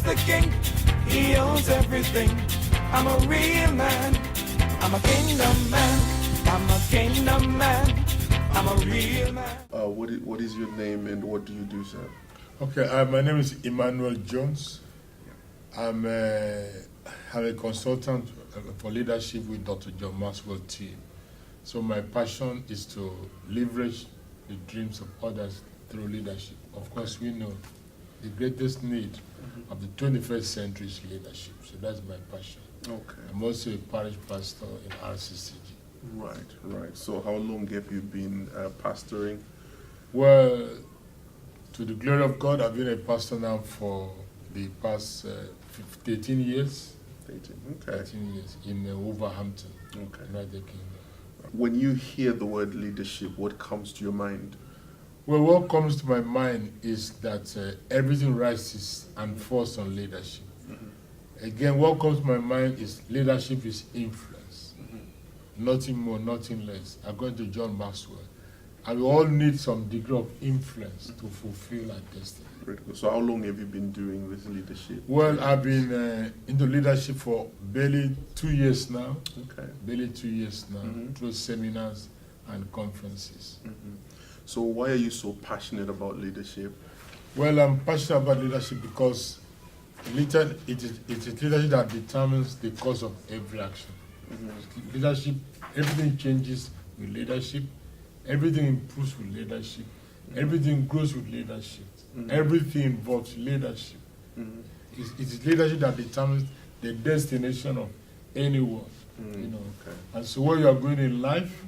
the king. He owns everything. I'm a real man. I'm a kingdom man. I'm a kingdom man. I'm a real man. What is your name and what do you do, sir? Okay, my name is Emmanuel Jones. I'm a consultant for leadership with Dr. John Maxwell team. So my passion is to leverage the dreams of others through leadership. Of course, we know the greatest need of the 21st century is leadership. So that's my passion. Okay. I'm also a parish pastor in RCCG. Right. So how long have you been pastoring? Well, to the glory of God, I've been a pastor now for the past 13 years. 13 years in Wolverhampton, United Kingdom. When you hear the word leadership, what comes to your mind? Well, what comes to my mind is that everything rises and falls on leadership. Again, what comes to my mind is leadership is influence. Nothing more, nothing less, according to John Maxwell. And we all need some degree of influence to fulfill our destiny. So how long have you been doing this leadership? Well, I've been into leadership for barely 2 years now. Barely 2 years now, through seminars and conferences. So why are you so passionate about leadership? Well, I'm passionate about leadership because it is leadership that determines the course of every action. Leadership, everything changes with leadership, everything improves with leadership, everything grows with leadership, everything involves leadership. It is leadership that determines the destination of anyone. And so where you are going in life,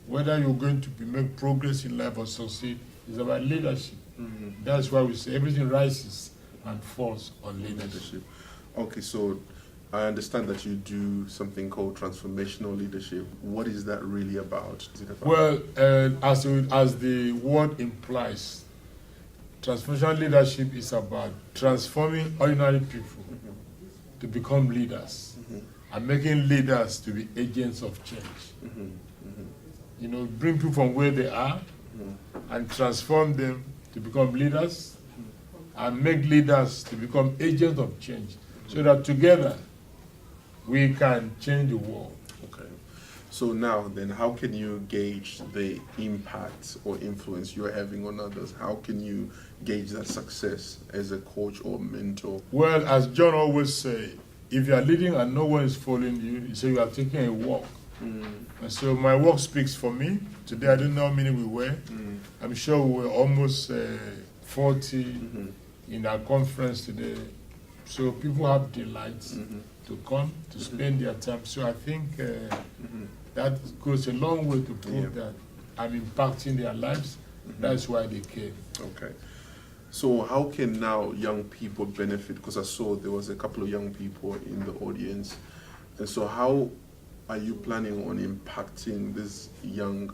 whether you're going to make progress in life or succeed, is about leadership. That's why we say everything rises and falls on leadership. Okay, so I understand that you do something called transformational leadership. What is that really about? Well, as the word implies, transformational leadership is about transforming ordinary people to become leaders and making leaders to be agents of change. Bring people from where they are and transform them to become leaders and make leaders to become agents of change so that together we can change the world. Okay. So now then, how can you gauge the impact or influence you're having on others? How can you gauge that success as a coach or mentor? Well, as John always say, if you are leading and no one is following you, so you are taking a walk. And so my work speaks for me. Today I don't know how many we were. I'm sure we were almost 40 in our conference today. So people have delights to come, to spend their time. So I think that goes a long way to prove that I'm impacting their lives. That's why they came. Okay. So how can now young people benefit? Because I saw there was a couple of young people in the audience. And so how are you planning on impacting these young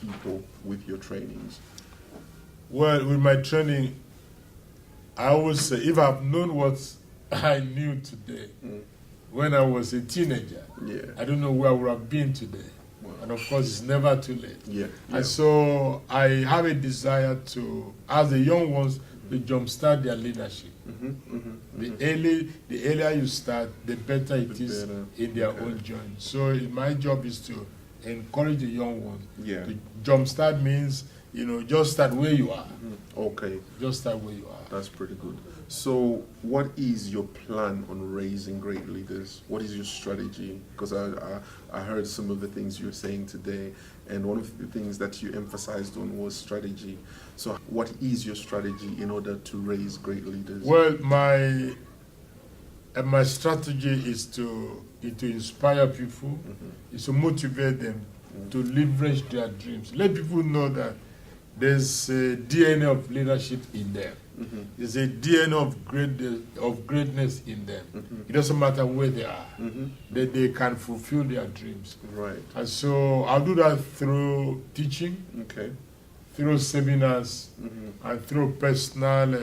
people with your trainings? Well, with my training, I always say, if I've known what I knew today when I was a teenager, I don't know where I would have been today. And of course, it's never too late. And so I have a desire to, as the young ones, to jumpstart their leadership. The earlier you start, the better it is in their own journey. So my job is to encourage the young ones. To jumpstart means, just start where you are. Okay. Just start where you are. That's pretty good. So what is your plan on raising great leaders? What is your strategy? Because I heard some of the things you were saying today, and one of the things that you emphasized on was strategy. So what is your strategy in order to raise great leaders? Well, my strategy is to inspire people, is to motivate them to leverage their dreams. Let people know that there's a DNA of leadership in them. There's a DNA of greatness in them. It doesn't matter where they are. That they can fulfill their dreams. Right. And so I'll do that through teaching, through seminars, and through personal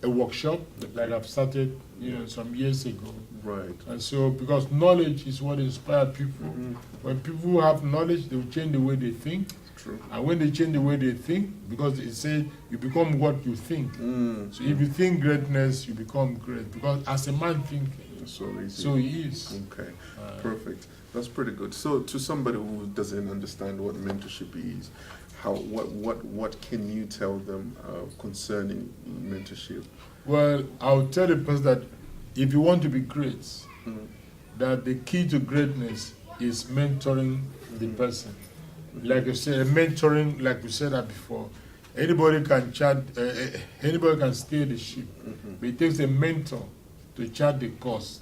a workshop like I've started some years ago. Right. And so because knowledge is what inspires people. When people have knowledge, they will change the way they think. True. And when they change the way they think, because it says you become what you think. So if you think greatness, you become great. Because as a man thinking, So easy. so he is. Okay, perfect. That's pretty good. So, to somebody who doesn't understand what mentorship is, what can you tell them concerning mentorship? Well, I'll tell the person that if you want to be great, that the key to greatness is mentoring the person. Like you said, mentoring, like we said that before, anybody can chart, anybody can steer the ship, but it takes a mentor to chart the course.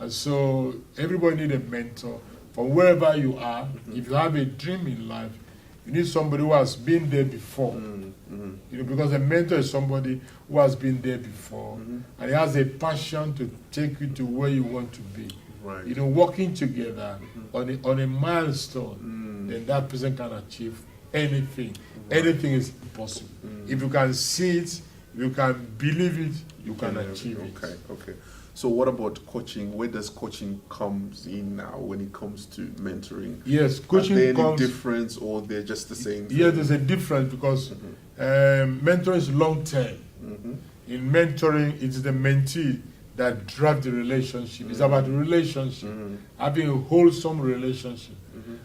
And so everybody needs a mentor from wherever you are. If you have a dream in life, you need somebody who has been there before. You know, because a mentor is somebody who has been there before, and he has a passion to take you to where you want to be. Right. You know, working together on a milestone, then that person can achieve anything. Anything is possible. If you can see it, you can believe it, you can achieve it. Okay, okay. So what about coaching? Where does coaching comes in now when it comes to mentoring? Yes, coaching Are there any comes. difference, or they're just the same thing? Yeah, there's a difference because mentoring is long term. In mentoring, it's the mentee that drives the relationship. It's about the relationship, having a wholesome relationship.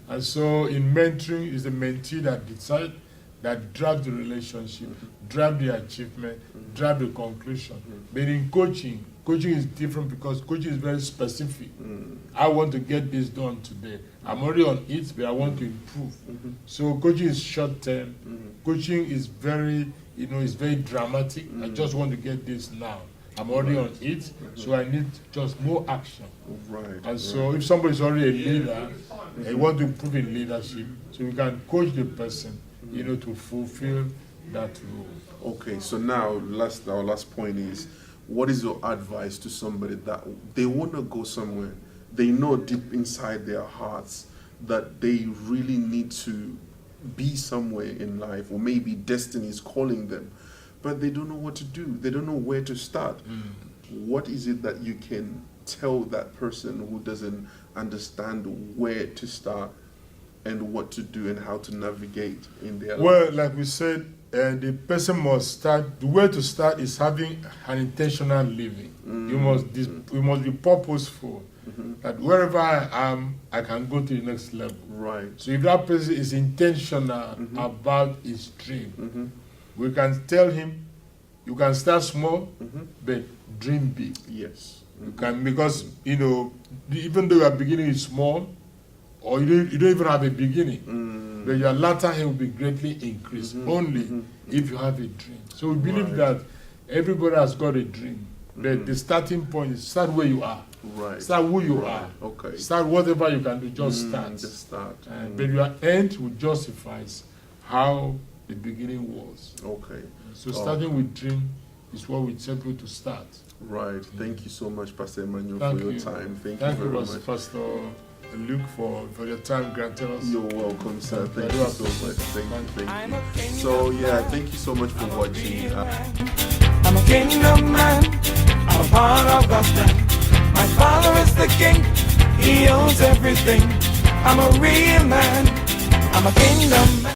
And so in mentoring, it's the mentee that decides, that drives the relationship, drive the achievement, drive the conclusion. But in coaching, coaching is different because coaching is very specific. I want to get this done today. I'm already on it, but I want to improve. So coaching is short term. Coaching is very, you know, it's very dramatic. I just want to get this now. I'm already on it, so I need just more action. Right. And so if somebody is already a leader, and want to improve in leadership, so we can coach the person, you know, to fulfill that role. Okay, so now our last point is, what is your advice to somebody that they want to go somewhere? They know deep inside their hearts that they really need to be somewhere in life, or maybe destiny is calling them, but they don't know what to do. They don't know where to start. What is it that you can tell that person who doesn't understand where to start and what to do and how to navigate in their life? Well, like we said, the person must start. The way to start is having an intentional living. You must be purposeful. That wherever I am, I can go to the next level. Right. So if that person is intentional about his dream, we can tell him, you can start small, but dream big. Yes. You can, because, you know, even though your beginning is small, or you don't even have a beginning, but your latter end will be greatly increased only if you have a dream. So we believe that everybody has got a dream, but the starting point is start where you are. Right. Start who you are. Okay. Start whatever you can do, just start. Just start. But your end will justify how the beginning was. Okay. So starting with dream is what we tell people to start. Right. Thank you so much, Pastor Emmanuel, Thank for your you. time. Thank Thank you you, very much. Pastor Luke, for your time granted us. You're welcome, sir. Thank I you do so much. Thank I'm you. a kingdom So yeah, man. thank you so much for watching. I'm a kingdom man. I'm a part of God's plan. My father is the king. He owns everything. I'm a real man. I'm a kingdom man.